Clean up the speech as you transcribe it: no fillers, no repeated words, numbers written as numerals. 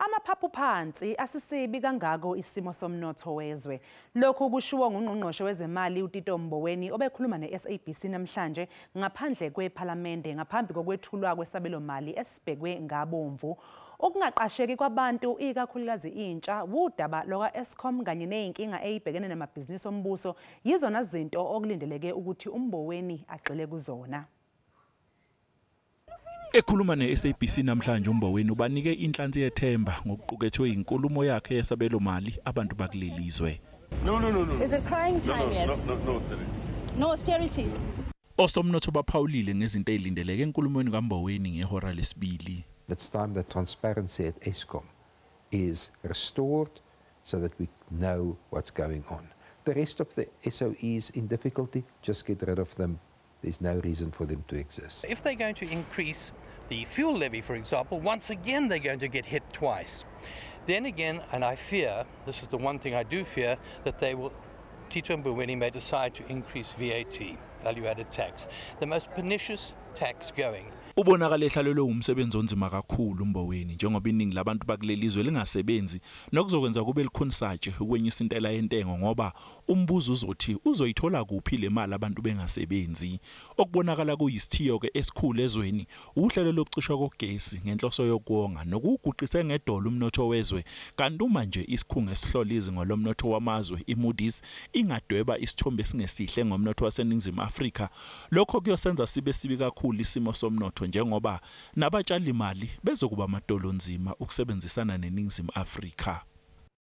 Amaphaphu phansi asisibiki kangako isimo somnotho wezwe. Lokhu kushiwo nguNgqongqoshe wezemali uTito Mboweni obekhuluma neSABC namhlanje ngaphandle kwephalamnde ngaphambi kokwethulwa kwesabelo mali esibhekwe ngabomvu. Ukungaqasheki kwabantu ikakhulukazi intsha wudaba lokwa Eskom kanye neyinkinga eyibhekene namabhizinisi ombuso yizona zinto okulindeleke ukuthi uMboweni agxile kuzona. Ekhuluma neSABC namhlanje uMboweni ubanike inhlansi yethemba ngokuqukethwe inkulumo yakhe yesabelo mali abantu bakulelizwe. No. Is it crying time yet? No austerity. No austerity. Osomnotho baphawulile ngezinto ezilindeleke enkulumweni kaMboweni ngehora lesibili. It's time that transparency at Eskom is restored so that we know what's going on. The rest of the SOEs in difficulty, just get rid of them. There's no reason for them to exist. If they're going to increase the fuel levy, for example, once again they're going to get hit twice. Then again, and I fear, this is the one thing I do fear, that they will, Tito Mboweni may decide to increase VAT, value-added tax, the most pernicious tax going. Ubonakala ehlalelwe umsebenzi onzima kakhulu uMboweni njengoba iningi labantu bakulelizwe lingasebenzi nokuzokwenza kube likhonsatshe ukwenyusa intela yentengo ngoba umbuzo uzothi uzoyithola kuphi le mali abantu bengasebenzi. Okubonakala kuyisithiyo ke esikhulu ezweni uhlelo lokucishwa kogesi ngenhloso yokuwonga nokuguqisa ngedolo umnotho wezwe kanti uma nje isikhungo esihlola izinga lomnotho wamazwe iMoody's ingadweba isithombe esingesihle ngomnotho waseNingizimu Afrika lokho kuyosenza sibe sibi kakhulu isimo somnotho njengoba nabatshali imali bezokuba amadolo nzima ukusebenzisana neNingizimu Afrika.